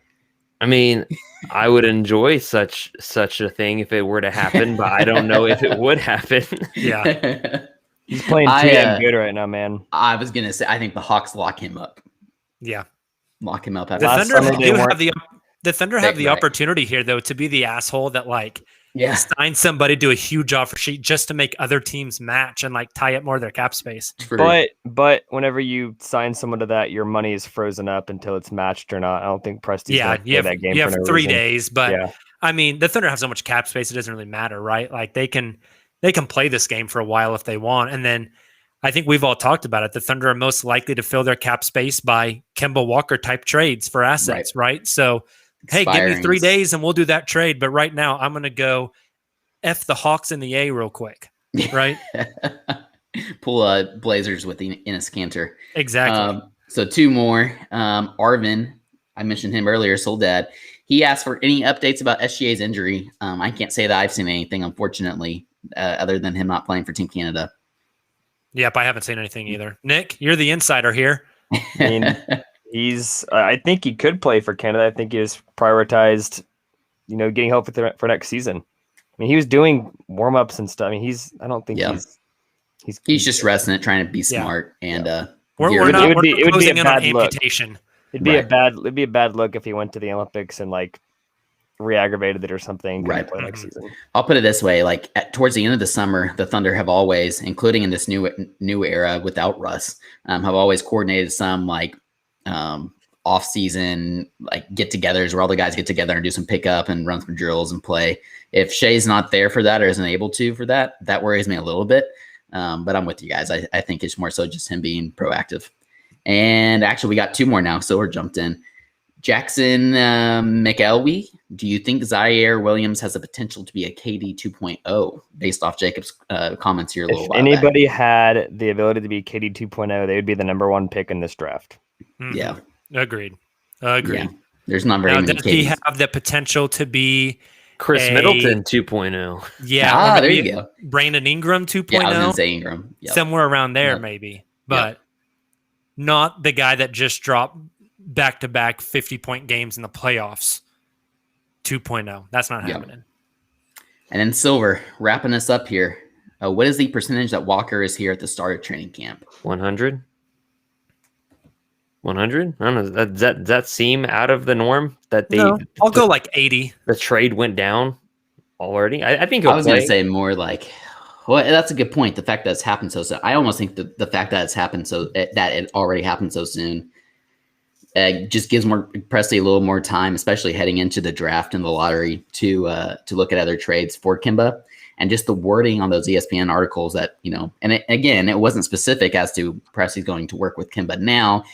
I mean, I would enjoy such a thing if it were to happen, but I don't know if it would happen. Yeah. He's playing too damn good right now, man. I was going to say, I think the Hawks lock him up. Yeah. Lock him up. The Thunder have the opportunity here, though, to be the asshole that like Yeah. sign somebody to a huge offer sheet just to make other teams match and like tie up more of their cap space. True. But whenever you sign someone to that, your money is frozen up until it's matched or not. I don't think Presti's Yeah, going to play that game you for have no 3 reason. days, but Yeah. I mean, the Thunder have so much cap space, it doesn't really matter, right? Like they can play this game for a while if they want. And then I think we've all talked about it. The Thunder are most likely to fill their cap space by Kemba Walker type trades for assets, right? So, hey, give me 3 days and we'll do that trade. But right now, I'm going to go F the Hawks in the A real quick, right? Pull Blazers with Enes Kanter. Exactly. So 2 more. Arvin, I mentioned him earlier, Soledad. He asked for any updates about SGA's injury. I can't say that I've seen anything, unfortunately, other than him not playing for Team Canada. Yep, I haven't seen anything either. Nick, you're the insider here. I mean, I think he could play for Canada. I think he was prioritized, getting help for next season. I mean, he was doing warm-ups and stuff. I mean, I don't think he's just resting it, trying to be smart. And we're not closing in on look. amputation. It'd be a bad look if he went to the Olympics and like re-aggravated it or something. Right. Play next season. I'll put it this way: like towards the end of the summer, the Thunder have always, including in this new era without Russ, have always coordinated some like off-season like get-togethers where all the guys get together and do some pickup and run some drills and play. If Shea's not there for that or isn't able to for that, that worries me a little bit. But I'm with you guys. I think it's more so just him being proactive. And actually, we got 2 more now, so we're jumped in. Jackson McElwee, do you think Ziare Williams has the potential to be a KD 2.0 based off Jacob's comments here a little while back? If anybody had the ability to be KD 2.0, they would be the number 1 pick in this draft. Mm-hmm. Yeah. Agreed. Yeah. There's not very now, many does he KDs. have the potential to be Chris Middleton 2.0. Yeah. There you go. Brandon Ingram 2.0. Yeah, I was going to say Ingram. Yep. Somewhere around there, maybe. But not the guy that just dropped back-to-back 50-point games in the playoffs. 2.0. That's not happening. And then Silver, wrapping us up here. What is the percentage that Walker is here at the start of training camp? 100? 100? I don't know. Does that seem out of the norm? I'll go like 80. The trade went down already? I think I was going to say more like, well, that's a good point. The fact that it's happened so soon. I almost think the fact that it's happened that it already happened so soon just gives Presley a little more time, especially heading into the draft and the lottery to look at other trades for Kemba. And just the wording on those ESPN articles that, and it wasn't specific as to Presley's going to work with Kemba now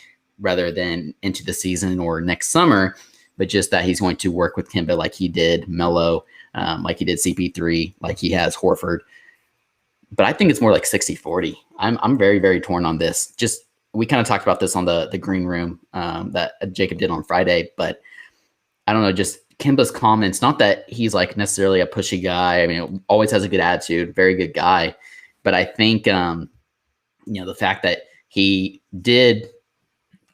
rather than into the season or next summer, but just that he's going to work with Kemba like he did Melo, like he did CP3, like he has Horford. But I think it's more like 60-40. I'm very, very torn on this. Just we kind of talked about this on the green room that Jacob did on Friday, but I don't know, just Kemba's comments, not that he's like necessarily a pushy guy. I mean, always has a good attitude, very good guy. But I think, the fact that he did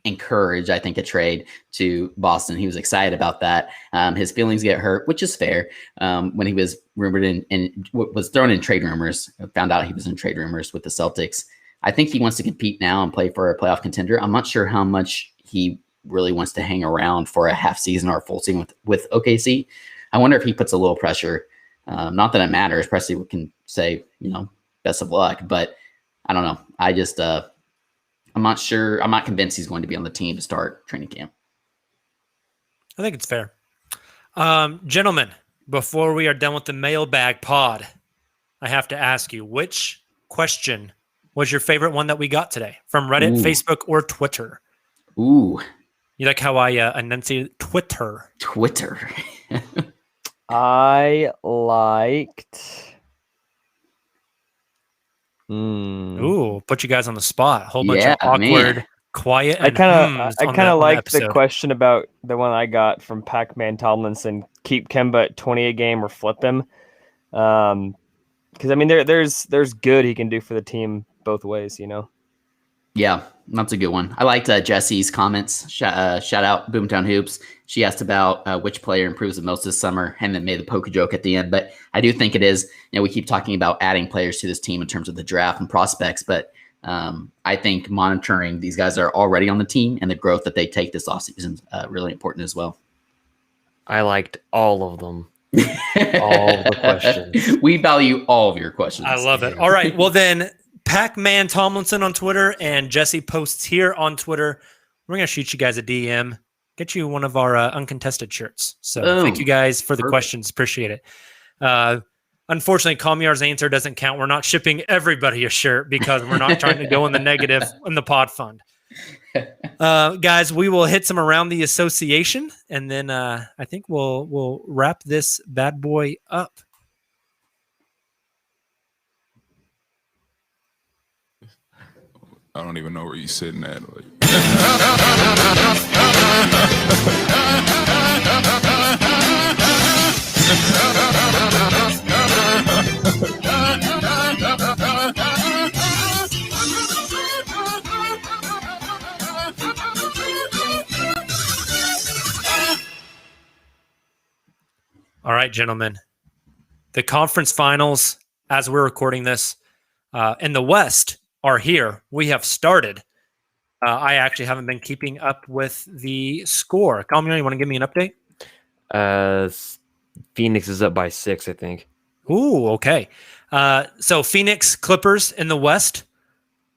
encourage, I think, a trade to Boston. He was excited about that. His feelings get hurt, which is fair. When he was rumored and was thrown in trade rumors, found out he was in trade rumors with the Celtics. I think he wants to compete now and play for a playoff contender. I'm not sure how much he really wants to hang around for a half season or a full season with OKC. I wonder if he puts a little pressure. Not that it matters. Presley can say, best of luck, but I don't know. I just, I'm not sure. I'm not convinced he's going to be on the team to start training camp. I think it's fair. Gentlemen, before we are done with the mailbag pod, I have to ask you, which question was your favorite one that we got today from Reddit, Facebook, or Twitter? Ooh. You like how I enunciated Twitter? Twitter. I liked... Ooh, put you guys on the spot. Whole bunch of awkward, quiet. I kind of liked the question about the one I got from Pac-Man Tomlinson: keep Kemba at 20 a game or flip him. Because I mean, there's good he can do for the team both ways, Yeah, that's a good one. I liked Jesse's comments. Shout out Boomtown Hoops. She asked about which player improves the most this summer and then made the poker joke at the end. But I do think it is, we keep talking about adding players to this team in terms of the draft and prospects. But I think monitoring these guys that are already on the team and the growth that they take this offseason is really important as well. I liked all of them. All the questions. We value all of your questions. I love it. All right. Well, then, Pac-Man Tomlinson on Twitter and Jesse posts here on Twitter. We're going to shoot you guys a DM, get you one of our uncontested shirts. So thank you guys for the questions. Appreciate it. Unfortunately, Kamiar's answer doesn't count. We're not shipping everybody a shirt because we're not trying to go in the negative in the pod fund. Guys, we will hit some around the association, and then I think we'll wrap this bad boy up. I don't even know where you're sitting at. All right, gentlemen. The conference finals, as we're recording this, in the West are here. We have started. I actually haven't been keeping up with the score. Kamiar, you want to give me an update? Phoenix is up by 6, I think. Ooh, okay. So Phoenix Clippers in the West.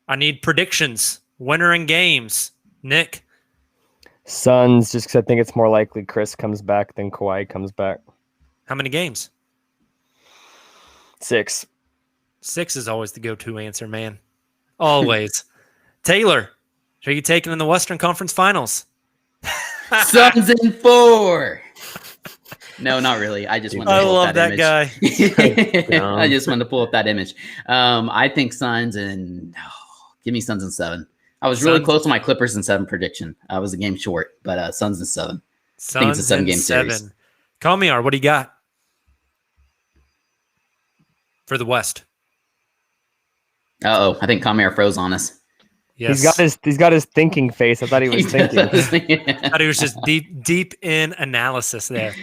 I need predictions. Winner in games. Nick. Suns, just because I think it's more likely Chris comes back than Kawhi comes back. How many games? 6. 6 is always the go-to answer, man. Always. Taylor, are you taking in the Western Conference Finals? Suns in 4. No, not really. I just want to pull up that image. Guy. I just wanted to pull up that image. I think Suns and give me Suns in 7. I was really close to my Clippers in 7 prediction. I was a game short, but Suns in 7. I think it's a 7-game series. Kamiar, what do you got for the West? I think Kamiar froze on us. Yes. He's got his thinking face. I thought he was thinking. I thought he was just deep in analysis there.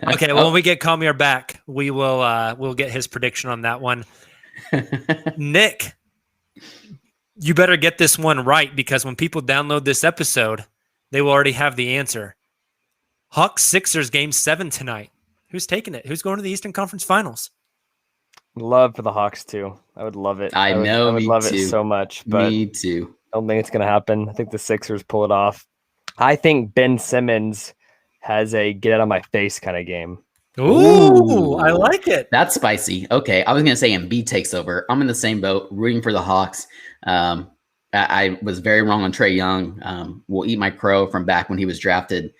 Okay, well, when we get Kamiar back, we'll get his prediction on that one. Nick, you better get this one right because when people download this episode, they will already have the answer. Hawks Sixers game 7 tonight. Who's taking it? Who's going to the Eastern Conference Finals? Love for the Hawks too. I would love it. I would love it so much. But me too. I don't think it's going to happen. I think the Sixers pull it off. I think Ben Simmons has a get out of my face kind of game. Ooh, I like it. That's spicy. Okay, I was going to say Embiid takes over. I'm in the same boat, rooting for the Hawks. I was very wrong on Trae Young. Will eat my crow from back when he was drafted.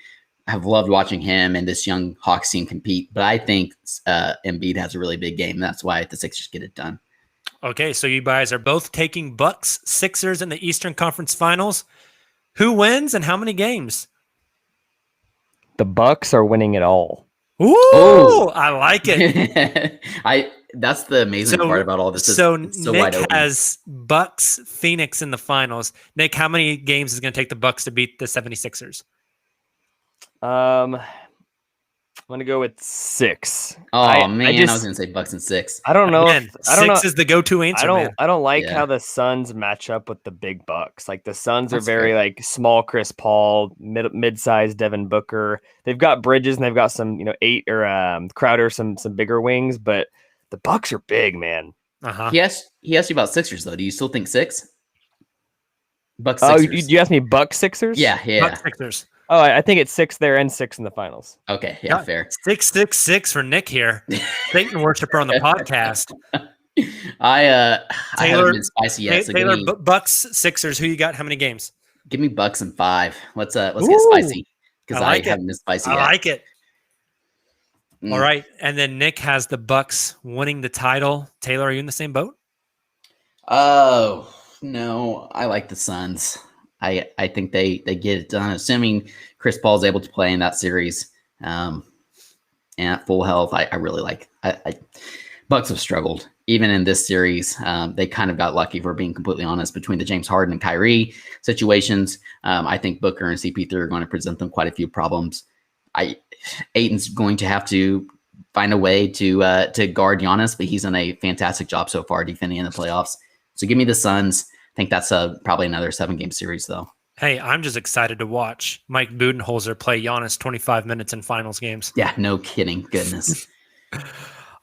I've loved watching him and this young Hawks team compete, but I think Embiid has a really big game. That's why the Sixers get it done. Okay, so you guys are both taking Bucks Sixers in the Eastern Conference Finals. Who wins and how many games? The Bucks are winning it all. Ooh, I like it. That's the amazing part about all this. So Nick has Bucks Phoenix in the finals. Nick, how many games is going to take the Bucks to beat the 76ers? I'm gonna go with 6. I was gonna say Bucks and 6. I don't know. Again, 6 is the go-to answer. I don't like how the Suns match up with the big Bucks. Like the Suns are very like small Chris Paul, mid-sized Devin Booker. They've got Bridges and they've got some 8 or Crowder, some bigger wings, but the Bucks are big, man. He asked you about Sixers though. Do you still think 6? Bucks. Oh, Sixers. you asked me Bucks Sixers? Yeah. Bucks Sixers. Oh, I think it's 6 there and 6 in the finals. Okay, yeah, fair. 666 for Nick here. Satan worshiper on the podcast. I haven't been spicy yet. Taylor, Bucks Sixers. Who you got? How many games? Give me Bucks and 5. Let's get spicy because I haven't been spicy yet. I like it. All right, and then Nick has the Bucks winning the title. Taylor, are you in the same boat? Oh no, I like the Suns. I think they get it done, assuming Chris Paul is able to play in that series and at full health. I really like. Bucks have struggled even in this series. They kind of got lucky, if we're being completely honest, between the James Harden and Kyrie situations. I think Booker and CP3 are going to present them quite a few problems. Ayton's going to have to find a way to guard Giannis, but he's done a fantastic job so far defending in the playoffs. So give me the Suns. I think that's probably another 7-game series, though. Hey, I'm just excited to watch Mike Budenholzer play Giannis 25 minutes in finals games. Yeah, no kidding. Goodness.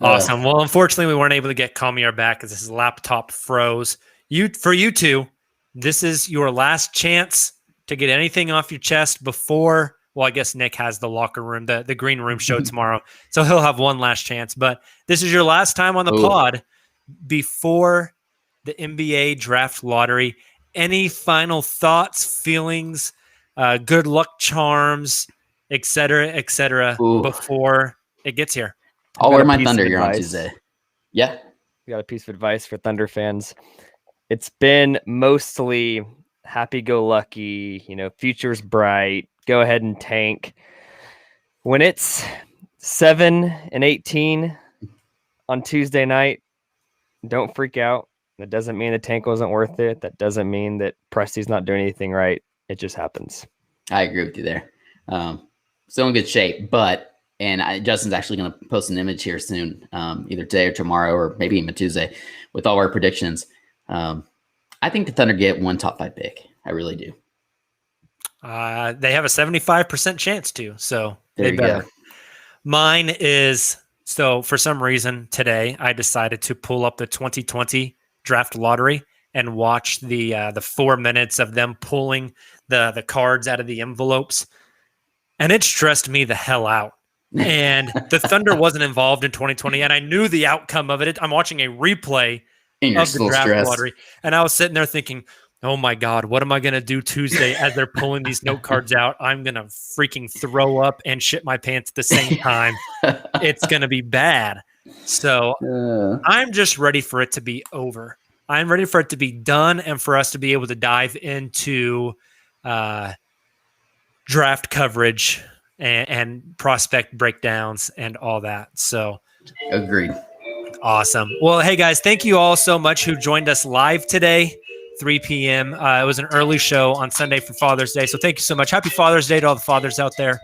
Awesome. Well, unfortunately, we weren't able to get Kamiar back because his laptop froze. For you two, this is your last chance to get anything off your chest before. Well, I guess Nick has the locker room, the green room show tomorrow, so he'll have one last chance. But this is your last time on the pod before the NBA draft lottery. Any final thoughts, feelings, good luck charms, et cetera, before it gets here? I'll wear my Thunder gear on Tuesday. Yeah. We got a piece of advice for Thunder fans. It's been mostly happy-go-lucky, future's bright, go ahead and tank. When it's 7-18 on Tuesday night, don't freak out. That doesn't mean the tank wasn't worth it. That doesn't mean that Presti's not doing anything right. It just happens. I agree with you there. Still in good shape, Justin's actually going to post an image here soon, either today or tomorrow, or maybe even Tuesday, with all our predictions. I think the Thunder get one top 5 pick. I really do. They have a 75% chance to, so there they better. Go. Mine is, so for some reason today, I decided to pull up the 2020 draft lottery and watch the 4 minutes of them pulling the cards out of the envelopes. And it stressed me the hell out. And the Thunder wasn't involved in 2020, and I knew the outcome of it. I'm watching a replay of the draft lottery, and I was sitting there thinking, oh my God, what am I going to do Tuesday as they're pulling these note cards out? I'm going to freaking throw up and shit my pants at the same time. It's going to be bad. So I'm just ready for it to be over. I'm ready for it to be done and for us to be able to dive into draft coverage and prospect breakdowns and all that. So agreed. Awesome. Well, hey guys, thank you all so much who joined us live today, 3 p.m. It was an early show on Sunday for Father's Day. So thank you so much. Happy Father's Day to all the fathers out there.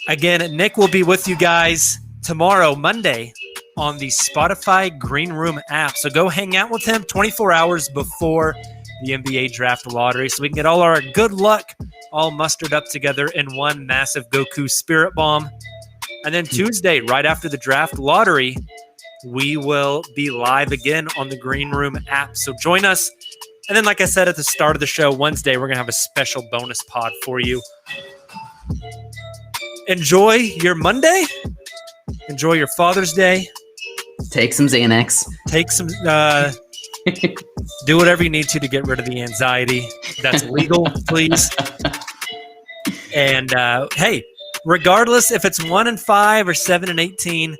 Again, Nick will be with you guys tomorrow, Monday, on the Spotify Green Room app. So go hang out with him 24 hours before the NBA draft lottery so we can get all our good luck all mustered up together in one massive Goku spirit bomb. And then Tuesday, right after the draft lottery, we will be live again on the Green Room app. So join us. And then, like I said at the start of the show, Wednesday, we're going to have a special bonus pod for you. Enjoy your Monday. Enjoy your Father's Day. Take some Xanax. Take some, do whatever you need to get rid of the anxiety. That's legal, please. And hey, regardless if it's 1-5 or 7-18,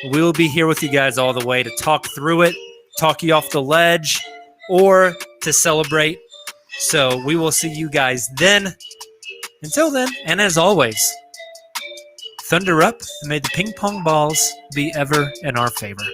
we'll be here with you guys all the way to talk through it, talk you off the ledge, or to celebrate. So we will see you guys then. Until then, and as always, Thunder up, and may the ping pong balls be ever in our favor.